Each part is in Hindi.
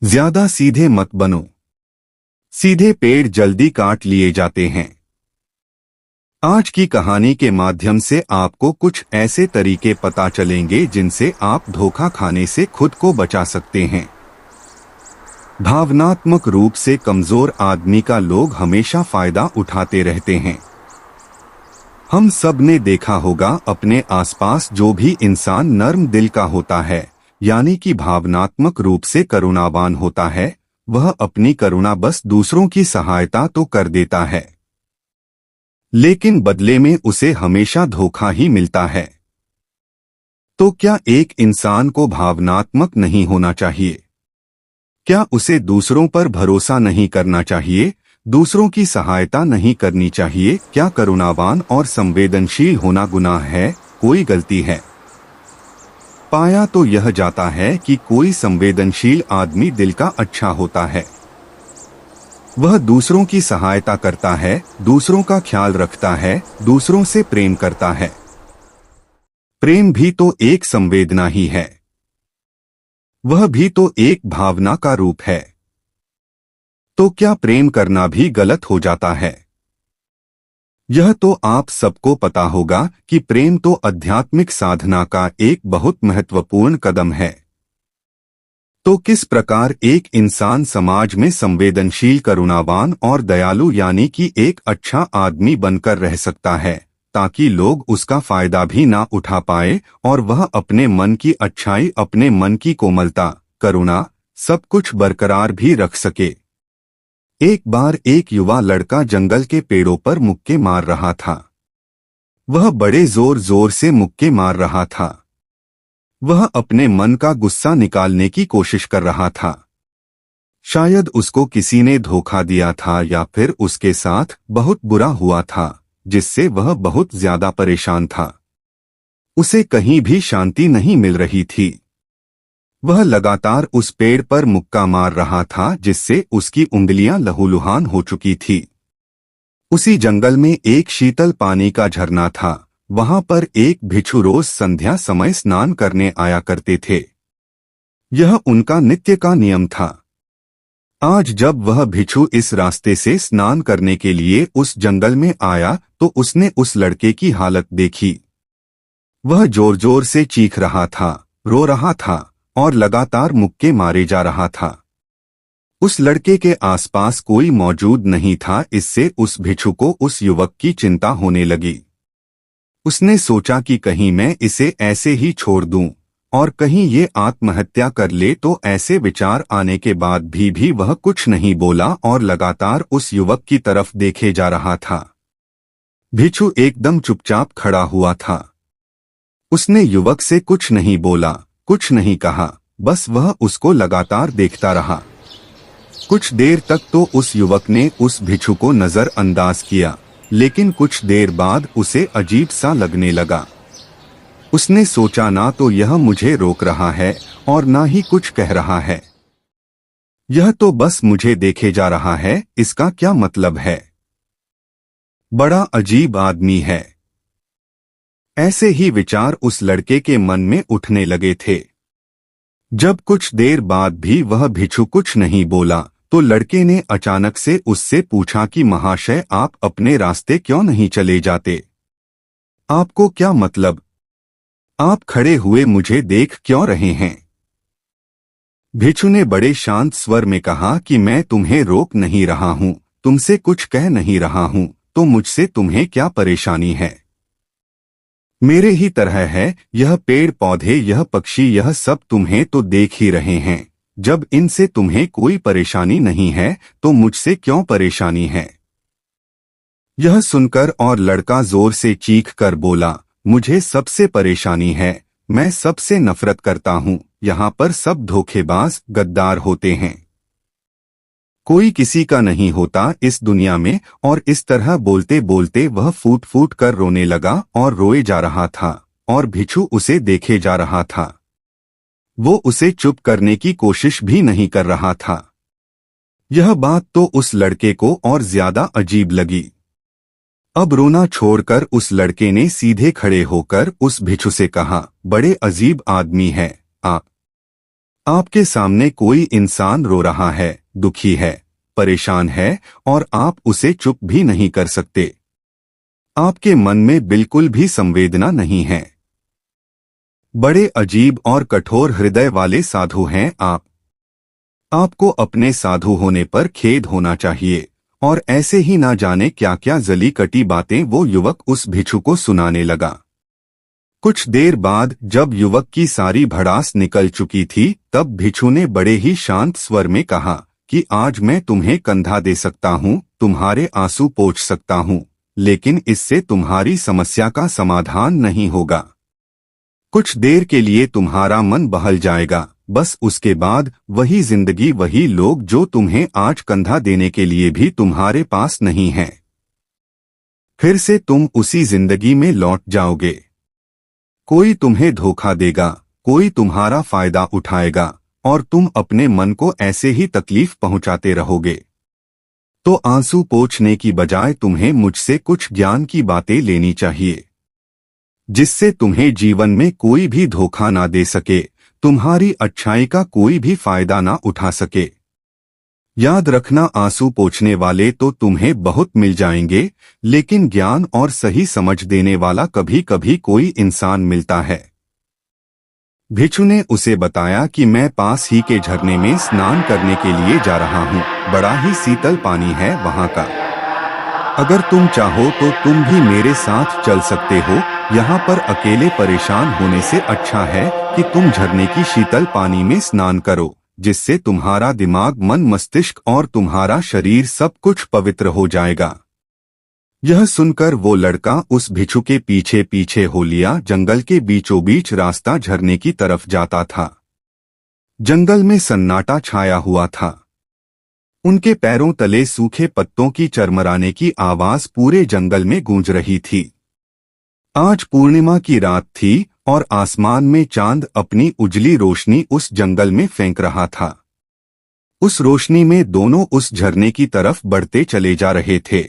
ज्यादा सीधे मत बनो। सीधे पेड़ जल्दी काट लिए जाते हैं। आज की कहानी के माध्यम से आपको कुछ ऐसे तरीके पता चलेंगे जिनसे आप धोखा खाने से खुद को बचा सकते हैं। भावनात्मक रूप से कमजोर आदमी का लोग हमेशा फायदा उठाते रहते हैं। हम सब ने देखा होगा अपने आसपास जो भी इंसान नर्म दिल का होता है, यानी कि भावनात्मक रूप से करुणावान होता है, वह अपनी करुणा बस दूसरों की सहायता तो कर देता है, लेकिन बदले में उसे हमेशा धोखा ही मिलता है। तो क्या एक इंसान को भावनात्मक नहीं होना चाहिए? क्या उसे दूसरों पर भरोसा नहीं करना चाहिए? दूसरों की सहायता नहीं करनी चाहिए? क्या करुणावान और संवेदनशील होना गुनाह है, कोई गलती है? पाया तो यह जाता है कि कोई संवेदनशील आदमी दिल का अच्छा होता है। वह दूसरों की सहायता करता है, दूसरों का ख्याल रखता है, दूसरों से प्रेम करता है। प्रेम भी तो एक संवेदना ही है। वह भी तो एक भावना का रूप है। तो क्या प्रेम करना भी गलत हो जाता है? यह तो आप सबको पता होगा कि प्रेम तो आध्यात्मिक साधना का एक बहुत महत्वपूर्ण कदम है। तो किस प्रकार एक इंसान समाज में संवेदनशील, करुणावान और दयालु यानी कि एक अच्छा आदमी बनकर रह सकता है, ताकि लोग उसका फायदा भी ना उठा पाए और वह अपने मन की अच्छाई, अपने मन की कोमलता, करुणा सब कुछ बरकरार भी रख सके। एक बार एक युवा लड़का जंगल के पेड़ों पर मुक्के मार रहा था। वह बड़े जोर जोर से मुक्के मार रहा था। वह अपने मन का गुस्सा निकालने की कोशिश कर रहा था। शायद उसको किसी ने धोखा दिया था या फिर उसके साथ बहुत बुरा हुआ था, जिससे वह बहुत ज्यादा परेशान था। उसे कहीं भी शांति नहीं मिल रही थी। वह लगातार उस पेड़ पर मुक्का मार रहा था, जिससे उसकी उंगलियां लहूलुहान हो चुकी थी। उसी जंगल में एक शीतल पानी का झरना था। वहां पर एक भिक्षु रोज संध्या समय स्नान करने आया करते थे। यह उनका नित्य का नियम था। आज जब वह भिक्षु इस रास्ते से स्नान करने के लिए उस जंगल में आया तो उसने उस लड़के की हालत देखी। वह जोर जोर से चीख रहा था, रो रहा था और लगातार मुक्के मारे जा रहा था। उस लड़के के आसपास कोई मौजूद नहीं था। इससे उस भिक्षु को उस युवक की चिंता होने लगी। उसने सोचा कि कहीं मैं इसे ऐसे ही छोड़ दूं और कहीं ये आत्महत्या कर ले। तो ऐसे विचार आने के बाद भी वह कुछ नहीं बोला और लगातार उस युवक की तरफ देखे जा रहा था। भिक्षु एकदम चुपचाप खड़ा हुआ था। उसने युवक से कुछ नहीं बोला, कुछ नहीं कहा, बस वह उसको लगातार देखता रहा। कुछ देर तक तो उस युवक ने उस भिक्षु को नजरअंदाज किया, लेकिन कुछ देर बाद उसे अजीब सा लगने लगा। उसने सोचा, ना तो यह मुझे रोक रहा है और ना ही कुछ कह रहा है। यह तो बस मुझे देखे जा रहा है, इसका क्या मतलब है? बड़ा अजीब आदमी है। ऐसे ही विचार उस लड़के के मन में उठने लगे थे। जब कुछ देर बाद भी वह भिक्षु कुछ नहीं बोला तो लड़के ने अचानक से उससे पूछा कि महाशय, आप अपने रास्ते क्यों नहीं चले जाते? आपको क्या मतलब? आप खड़े हुए मुझे देख क्यों रहे हैं? भिक्षु ने बड़े शांत स्वर में कहा कि मैं तुम्हें रोक नहीं रहा हूं, तुमसे कुछ कह नहीं रहा हूं, तो मुझसे तुम्हें क्या परेशानी है? मेरे ही तरह है यह पेड़ पौधे, यह पक्षी, यह सब तुम्हें तो देख ही रहे हैं। जब इनसे तुम्हें कोई परेशानी नहीं है तो मुझसे क्यों परेशानी है? यह सुनकर और लड़का जोर से चीख कर बोला, मुझे सबसे परेशानी है, मैं सबसे नफरत करता हूँ। यहाँ पर सब धोखेबाज, गद्दार होते हैं। कोई किसी का नहीं होता इस दुनिया में। और इस तरह बोलते बोलते वह फूट फूट कर रोने लगा और रोए जा रहा था और भिक्षु उसे देखे जा रहा था। वो उसे चुप करने की कोशिश भी नहीं कर रहा था। यह बात तो उस लड़के को और ज्यादा अजीब लगी। अब रोना छोड़कर उस लड़के ने सीधे खड़े होकर उस भिक्षु से कहा, बड़े अजीब आदमी है आप। आपके सामने कोई इंसान रो रहा है, दुखी है, परेशान है और आप उसे चुप भी नहीं कर सकते। आपके मन में बिल्कुल भी संवेदना नहीं है। बड़े अजीब और कठोर हृदय वाले साधु हैं आप। आपको अपने साधु होने पर खेद होना चाहिए। और ऐसे ही ना जाने क्या क्या जली कटी बातें वो युवक उस भिक्षु को सुनाने लगा। कुछ देर बाद जब युवक की सारी भड़ास निकल चुकी थी, तब भिक्षु ने बड़े ही शांत स्वर में कहा कि आज मैं तुम्हें कंधा दे सकता हूँ, तुम्हारे आंसू पोंछ सकता हूँ, लेकिन इससे तुम्हारी समस्या का समाधान नहीं होगा। कुछ देर के लिए तुम्हारा मन बहल जाएगा, बस उसके बाद वही जिंदगी, वही लोग जो तुम्हें आज कंधा देने के लिए भी तुम्हारे पास नहीं है। फिर से तुम उसी जिंदगी में लौट जाओगे। कोई तुम्हें धोखा देगा, कोई तुम्हारा फायदा उठाएगा और तुम अपने मन को ऐसे ही तकलीफ पहुंचाते रहोगे। तो आंसू पोंछने की बजाय तुम्हें मुझसे कुछ ज्ञान की बातें लेनी चाहिए, जिससे तुम्हें जीवन में कोई भी धोखा ना दे सके, तुम्हारी अच्छाई का कोई भी फायदा ना उठा सके। याद रखना, आंसू पोंछने वाले तो तुम्हें बहुत मिल जाएंगे, लेकिन ज्ञान और सही समझ देने वाला कभी कभी कोई इंसान मिलता है। भिक्षु ने उसे बताया कि मैं पास ही के झरने में स्नान करने के लिए जा रहा हूँ, बड़ा ही शीतल पानी है वहाँ का। अगर तुम चाहो तो तुम भी मेरे साथ चल सकते हो। यहाँ पर अकेले परेशान होने से अच्छा है कि तुम झरने की शीतल पानी में स्नान करो, जिससे तुम्हारा दिमाग, मन, मस्तिष्क और तुम्हारा शरीर सब कुछ पवित्र हो जाएगा। यह सुनकर वो लड़का उस भिक्षु के पीछे पीछे हो लिया। जंगल के बीचों बीच रास्ता झरने की तरफ जाता था। जंगल में सन्नाटा छाया हुआ था। उनके पैरों तले सूखे पत्तों की चरमराने की आवाज पूरे जंगल में गूंज रही थी। आज पूर्णिमा की रात थी और आसमान में चांद अपनी उजली रोशनी उस जंगल में फेंक रहा था। उस रोशनी में दोनों उस झरने की तरफ बढ़ते चले जा रहे थे।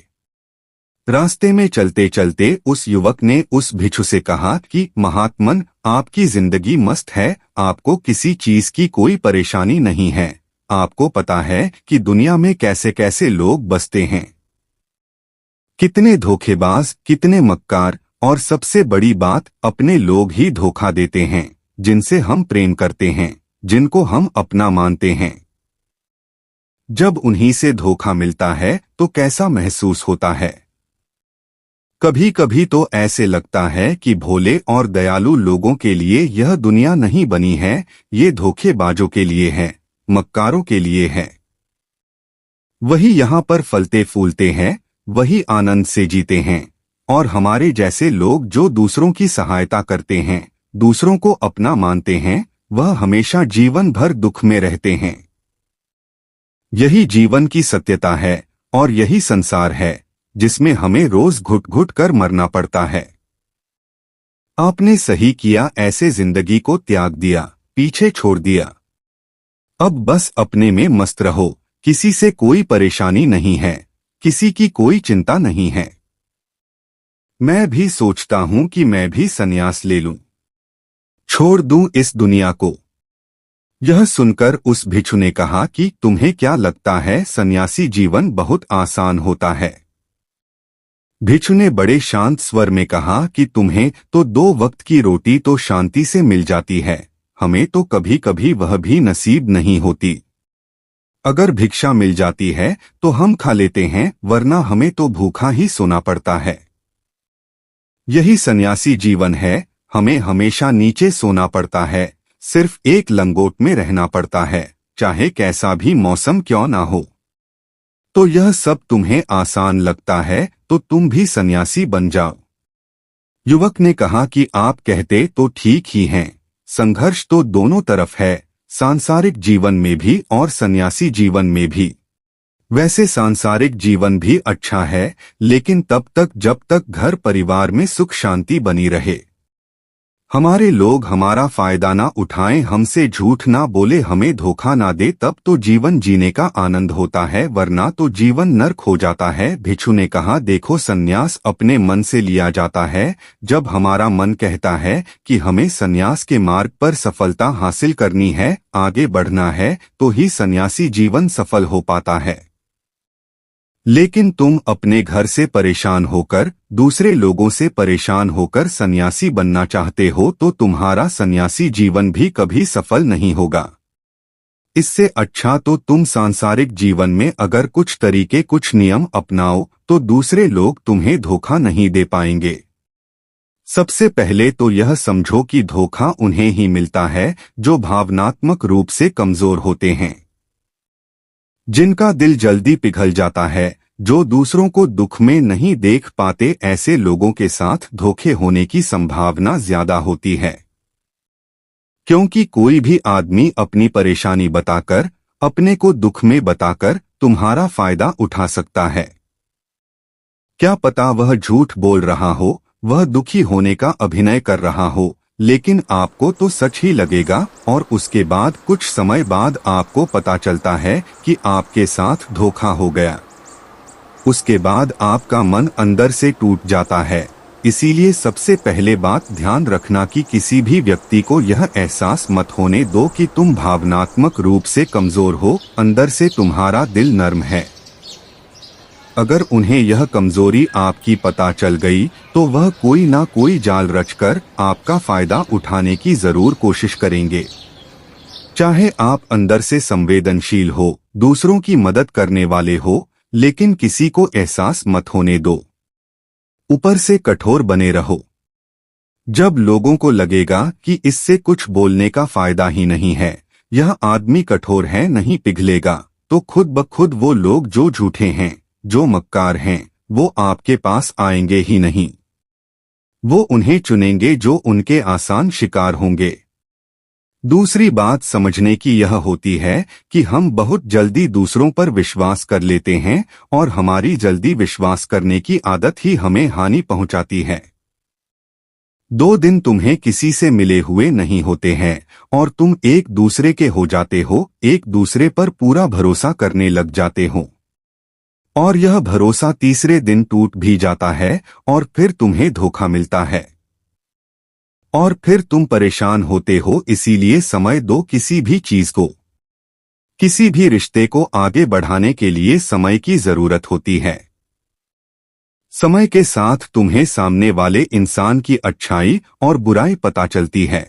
रास्ते में चलते चलते उस युवक ने उस भिक्षु से कहा कि महात्मन, आपकी जिंदगी मस्त है, आपको किसी चीज की कोई परेशानी नहीं है। आपको पता है कि दुनिया में कैसे कैसे लोग बसते हैं, कितने धोखेबाज, कितने मक्कार, और सबसे बड़ी बात, अपने लोग ही धोखा देते हैं, जिनसे हम प्रेम करते हैं, जिनको हम अपना मानते हैं। जब उन्हीं से धोखा मिलता है तो कैसा महसूस होता है। कभी कभी तो ऐसे लगता है कि भोले और दयालु लोगों के लिए यह दुनिया नहीं बनी है, ये धोखेबाजों के लिए है, मक्कारों के लिए है। वही यहाँ पर फलते फूलते हैं, वही आनंद से जीते हैं, और हमारे जैसे लोग जो दूसरों की सहायता करते हैं, दूसरों को अपना मानते हैं, वह हमेशा जीवन भर दुख में रहते हैं। यही जीवन की सत्यता है और यही संसार है जिसमें हमें रोज घुट घुट कर मरना पड़ता है। आपने सही किया, ऐसे जिंदगी को त्याग दिया, पीछे छोड़ दिया। अब बस अपने में मस्त रहो, किसी से कोई परेशानी नहीं है, किसी की कोई चिंता नहीं है। मैं भी सोचता हूं कि मैं भी संन्यास ले लूं, छोड़ दूं इस दुनिया को। यह सुनकर उस भिक्षु ने कहा कि तुम्हें क्या लगता है, सन्यासी जीवन बहुत आसान होता है। भिक्षु ने बड़े शांत स्वर में कहा कि तुम्हें तो 2 वक्त की रोटी तो शांति से मिल जाती है, हमें तो कभी कभी वह भी नसीब नहीं होती। अगर भिक्षा मिल जाती है तो हम खा लेते हैं, वरना हमें तो भूखा ही सोना पड़ता है। यही सन्यासी जीवन है, हमें हमेशा नीचे सोना पड़ता है, सिर्फ एक लंगोट में रहना पड़ता है, चाहे कैसा भी मौसम क्यों ना हो। तो यह सब तुम्हें आसान लगता है तो तुम भी सन्यासी बन जाओ। युवक ने कहा कि आप कहते तो ठीक ही हैं, संघर्ष तो दोनों तरफ है, सांसारिक जीवन में भी और सन्यासी जीवन में भी। वैसे सांसारिक जीवन भी अच्छा है, लेकिन तब तक जब तक घर परिवार में सुख शांति बनी रहे। हमारे लोग हमारा फायदा ना उठाएं, हमसे झूठ ना बोले, हमें धोखा ना दे, तब तो जीवन जीने का आनंद होता है, वरना तो जीवन नर्क हो जाता है। भिक्षु ने कहा, देखो, संन्यास अपने मन से लिया जाता है। जब हमारा मन कहता है कि हमें संन्यास के मार्ग पर सफलता हासिल करनी है, आगे बढ़ना है, तो ही सन्यासी जीवन सफल हो पाता है। लेकिन तुम अपने घर से परेशान होकर, दूसरे लोगों से परेशान होकर सन्यासी बनना चाहते हो, तो तुम्हारा सन्यासी जीवन भी कभी सफल नहीं होगा। इससे अच्छा तो तुम सांसारिक जीवन में अगर कुछ तरीके, कुछ नियम अपनाओ, तो दूसरे लोग तुम्हें धोखा नहीं दे पाएंगे। सबसे पहले तो यह समझो कि धोखा उन्हें ही मिलता है जो भावनात्मक रूप से कमजोर होते हैं, जिनका दिल जल्दी पिघल जाता है, जो दूसरों को दुख में नहीं देख पाते। ऐसे लोगों के साथ धोखे होने की संभावना ज्यादा होती है, क्योंकि कोई भी आदमी अपनी परेशानी बताकर, अपने को दुख में बताकर तुम्हारा फायदा उठा सकता है। क्या पता वह झूठ बोल रहा हो, वह दुखी होने का अभिनय कर रहा हो, लेकिन आपको तो सच ही लगेगा, और उसके बाद कुछ समय बाद आपको पता चलता है कि आपके साथ धोखा हो गया। उसके बाद आपका मन अंदर से टूट जाता है। इसीलिए सबसे पहले बात ध्यान रखना कि किसी भी व्यक्ति को यह एहसास मत होने दो कि तुम भावनात्मक रूप से कमजोर हो, अंदर से तुम्हारा दिल नर्म है। अगर उन्हें यह कमजोरी आपकी पता चल गई, तो वह कोई ना कोई जाल रचकर आपका फायदा उठाने की जरूर कोशिश करेंगे। चाहे आप अंदर से संवेदनशील हो, दूसरों की मदद करने वाले हो, लेकिन किसी को एहसास मत होने दो। ऊपर से कठोर बने रहो। जब लोगों को लगेगा कि इससे कुछ बोलने का फायदा ही नहीं है, यह आदमी कठोर है, नहीं पिघलेगा, तो खुद ब खुद वो लोग जो झूठे हैं, जो मक्कार हैं, वो आपके पास आएंगे ही नहीं। वो उन्हें चुनेंगे जो उनके आसान शिकार होंगे। दूसरी बात समझने की यह होती है कि हम बहुत जल्दी दूसरों पर विश्वास कर लेते हैं, और हमारी जल्दी विश्वास करने की आदत ही हमें हानि पहुंचाती है। 2 दिन तुम्हें किसी से मिले हुए नहीं होते हैं, और तुम एक दूसरे के हो जाते हो, एक दूसरे पर पूरा भरोसा करने लग जाते हो, और यह भरोसा तीसरे दिन टूट भी जाता है, और फिर तुम्हें धोखा मिलता है, और फिर तुम परेशान होते हो। इसीलिए समय दो किसी भी चीज को, किसी भी रिश्ते को आगे बढ़ाने के लिए समय की जरूरत होती है। समय के साथ तुम्हें सामने वाले इंसान की अच्छाई और बुराई पता चलती है।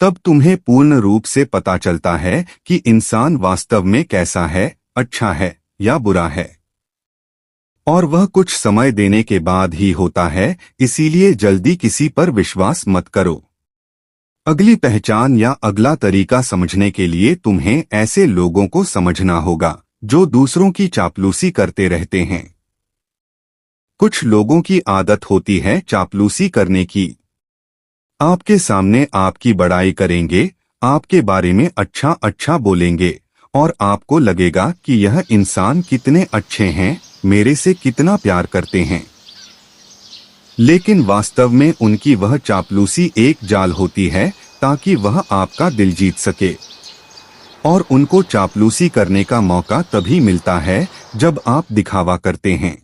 तब तुम्हें पूर्ण रूप से पता चलता है कि इंसान वास्तव में कैसा है, अच्छा है या बुरा है। और वह कुछ समय देने के बाद ही होता है। इसीलिए जल्दी किसी पर विश्वास मत करो। अगली पहचान या अगला तरीका समझने के लिए तुम्हें ऐसे लोगों को समझना होगा जो दूसरों की चापलूसी करते रहते हैं। कुछ लोगों की आदत होती है चापलूसी करने की। आपके सामने आपकी बड़ाई करेंगे, आपके बारे में अच्छा अच्छा बोलेंगे, और आपको लगेगा कि यह इंसान कितने अच्छे हैं, मेरे से कितना प्यार करते हैं। लेकिन वास्तव में उनकी वह चापलूसी एक जाल होती है, ताकि वह आपका दिल जीत सके। और उनको चापलूसी करने का मौका तभी मिलता है जब आप दिखावा करते हैं।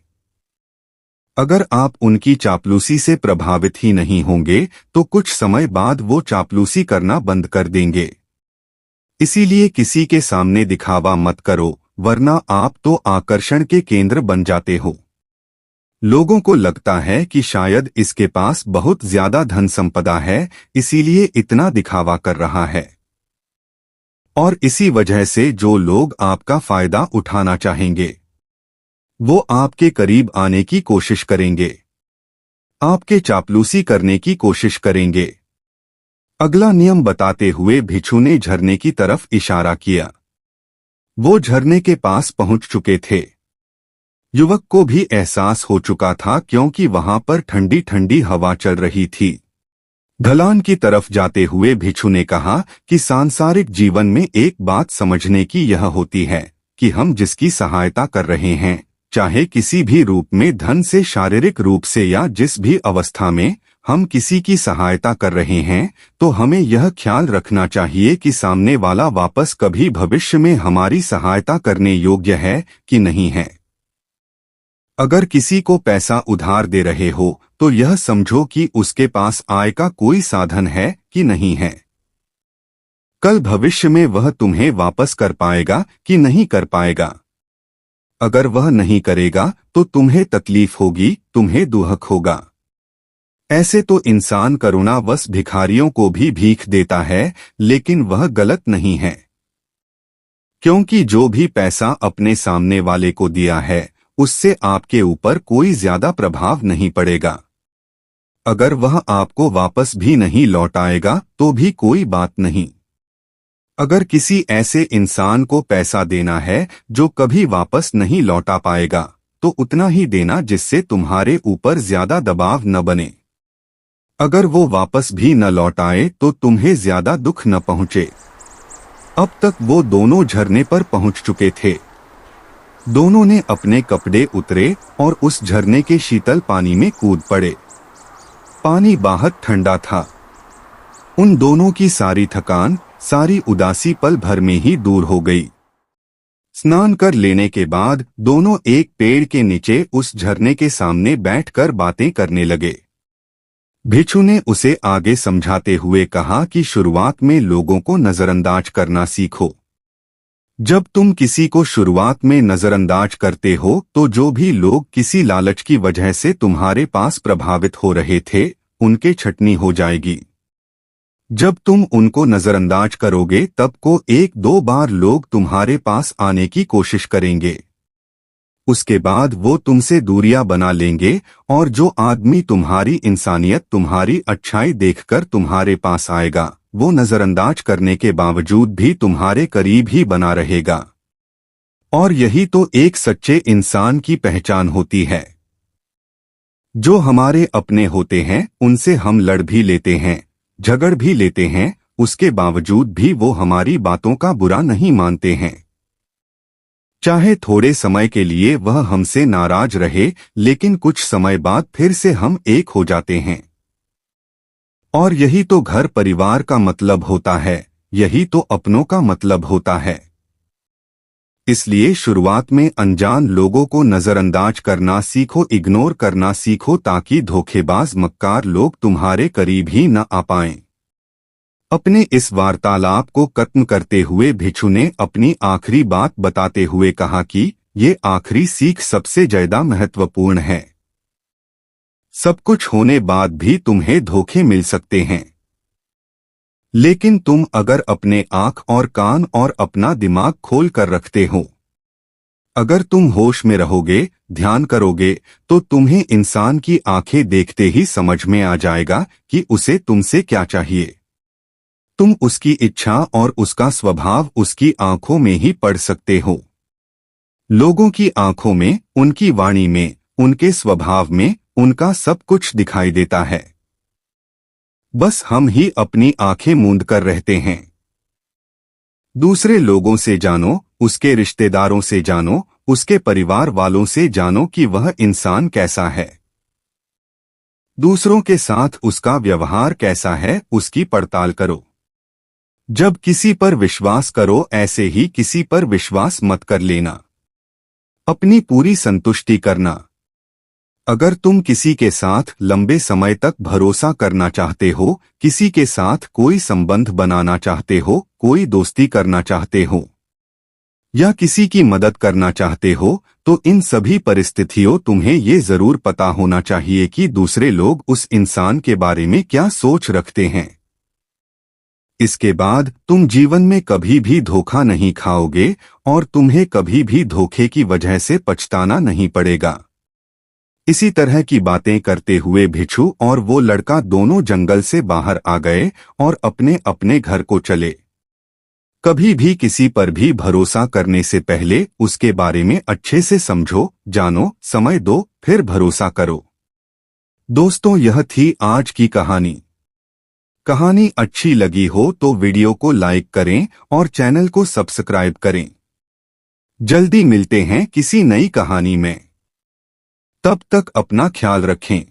अगर आप उनकी चापलूसी से प्रभावित ही नहीं होंगे, तो कुछ समय बाद वो चापलूसी करना बंद कर देंगे। इसीलिए किसी के सामने दिखावा मत करो, वरना आप तो आकर्षण के केंद्र बन जाते हो। लोगों को लगता है कि शायद इसके पास बहुत ज्यादा धन संपदा है, इसीलिए इतना दिखावा कर रहा है। और इसी वजह से जो लोग आपका फायदा उठाना चाहेंगे, वो आपके करीब आने की कोशिश करेंगे, आपके चापलूसी करने की कोशिश करेंगे। अगला नियम बताते हुए भिक्षु ने झरने की तरफ इशारा किया। वो झरने के पास पहुंच चुके थे। युवक को भी एहसास हो चुका था, क्योंकि वहां पर ठंडी ठंडी हवा चल रही थी। ढलान की तरफ जाते हुए भिक्षु ने कहा कि सांसारिक जीवन में एक बात समझने की यह होती है कि हम जिसकी सहायता कर रहे हैं, चाहे किसी भी रूप में, धन से, शारीरिक रूप से, या जिस भी अवस्था में, हम किसी की सहायता कर रहे हैं तो हमें यह ख्याल रखना चाहिए कि सामने वाला वापस कभी भविष्य में हमारी सहायता करने योग्य है कि नहीं है। अगर किसी को पैसा उधार दे रहे हो तो यह समझो कि उसके पास आय का कोई साधन है कि नहीं है। कल भविष्य में वह तुम्हें वापस कर पाएगा कि नहीं कर पाएगा। अगर वह नहीं करेगा तो तुम्हें तकलीफ होगी, तुम्हें दुहक होगा। ऐसे तो इंसान करुणावश भिखारियों को भी भीख देता है, लेकिन वह गलत नहीं है, क्योंकि जो भी पैसा अपने सामने वाले को दिया है उससे आपके ऊपर कोई ज्यादा प्रभाव नहीं पड़ेगा। अगर वह आपको वापस भी नहीं लौटाएगा तो भी कोई बात नहीं। अगर किसी ऐसे इंसान को पैसा देना है जो कभी वापस नहीं लौटा पाएगा तो उतना ही देना जिससे तुम्हारे ऊपर ज्यादा दबाव न बने। अगर वो वापस भी न लौटाए तो तुम्हें ज्यादा दुख न पहुंचे। अब तक वो दोनों झरने पर पहुंच चुके थे। दोनों ने अपने कपड़े उतरे और उस झरने के शीतल पानी में कूद पड़े। पानी बाहर ठंडा था। उन दोनों की सारी थकान, सारी उदासी पल भर में ही दूर हो गई। स्नान कर लेने के बाद दोनों एक पेड़ के नीचे उस झरने के सामने बैठकर बातें करने लगे। भिक्षु ने उसे आगे समझाते हुए कहा कि शुरुआत में लोगों को नजरअंदाज करना सीखो। जब तुम किसी को शुरुआत में नजरअंदाज करते हो तो जो भी लोग किसी लालच की वजह से तुम्हारे पास प्रभावित हो रहे थे उनके छटनी हो जाएगी। जब तुम उनको नजरअंदाज करोगे तब को एक दो बार लोग तुम्हारे पास आने की कोशिश करेंगे। उसके बाद वो तुमसे दूरियां बना लेंगे और जो आदमी तुम्हारी इंसानियत, तुम्हारी अच्छाई देखकर तुम्हारे पास आएगा वो नजरअंदाज करने के बावजूद भी तुम्हारे करीब ही बना रहेगा। और यही तो एक सच्चे इंसान की पहचान होती है। जो हमारे अपने होते हैं उनसे हम लड़ भी लेते हैं, झगड़ भी लेते हैं, उसके बावजूद भी वो हमारी बातों का बुरा नहीं मानते हैं। चाहे थोड़े समय के लिए वह हमसे नाराज रहे, लेकिन कुछ समय बाद फिर से हम एक हो जाते हैं। और यही तो घर परिवार का मतलब होता है, यही तो अपनों का मतलब होता है। इसलिए शुरुआत में अनजान लोगों को नजरअंदाज करना सीखो, इग्नोर करना सीखो, ताकि धोखेबाज मक्कार लोग तुम्हारे करीब ही न आ पाएं। अपने इस वार्तालाप को खत्म करते हुए भिक्षु ने अपनी आखिरी बात बताते हुए कहा कि ये आखिरी सीख सबसे ज्यादा महत्वपूर्ण है। सब कुछ होने बाद भी तुम्हें धोखे मिल सकते हैं, लेकिन तुम अगर अपने आंख और कान और अपना दिमाग खोल कर रखते हो, अगर तुम होश में रहोगे, ध्यान करोगे, तो तुम्हें इंसान की आंखें देखते ही समझ में आ जाएगा कि उसे तुमसे क्या चाहिए। तुम उसकी इच्छा और उसका स्वभाव उसकी आंखों में ही पढ़ सकते हो। लोगों की आंखों में, उनकी वाणी में, उनके स्वभाव में उनका सब कुछ दिखाई देता है। बस हम ही अपनी आंखें मूंद कर रहते हैं। दूसरे लोगों से जानो, उसके रिश्तेदारों से जानो, उसके परिवार वालों से जानो कि वह इंसान कैसा है। दूसरों के साथ उसका व्यवहार कैसा है, उसकी पड़ताल करो। जब किसी पर विश्वास करो, ऐसे ही किसी पर विश्वास मत कर लेना। अपनी पूरी संतुष्टि करना। अगर तुम किसी के साथ लंबे समय तक भरोसा करना चाहते हो, किसी के साथ कोई संबंध बनाना चाहते हो, कोई दोस्ती करना चाहते हो या किसी की मदद करना चाहते हो, तो इन सभी परिस्थितियों तुम्हें ये जरूर पता होना चाहिए कि दूसरे लोग उस इंसान के बारे में क्या सोच रखते हैं। इसके बाद तुम जीवन में कभी भी धोखा नहीं खाओगे और तुम्हें कभी भी धोखे की वजह से पछताना नहीं पड़ेगा। इसी तरह की बातें करते हुए भिक्षु और वो लड़का दोनों जंगल से बाहर आ गए और अपने अपने घर को चले। कभी भी किसी पर भी भरोसा करने से पहले उसके बारे में अच्छे से समझो, जानो, समय दो, फिर भरोसा करो। दोस्तों, यह थी आज की कहानी। कहानी अच्छी लगी हो तो वीडियो को लाइक करें और चैनल को सब्सक्राइब करें। जल्दी मिलते हैं किसी नई कहानी में। तब तक अपना ख्याल रखें।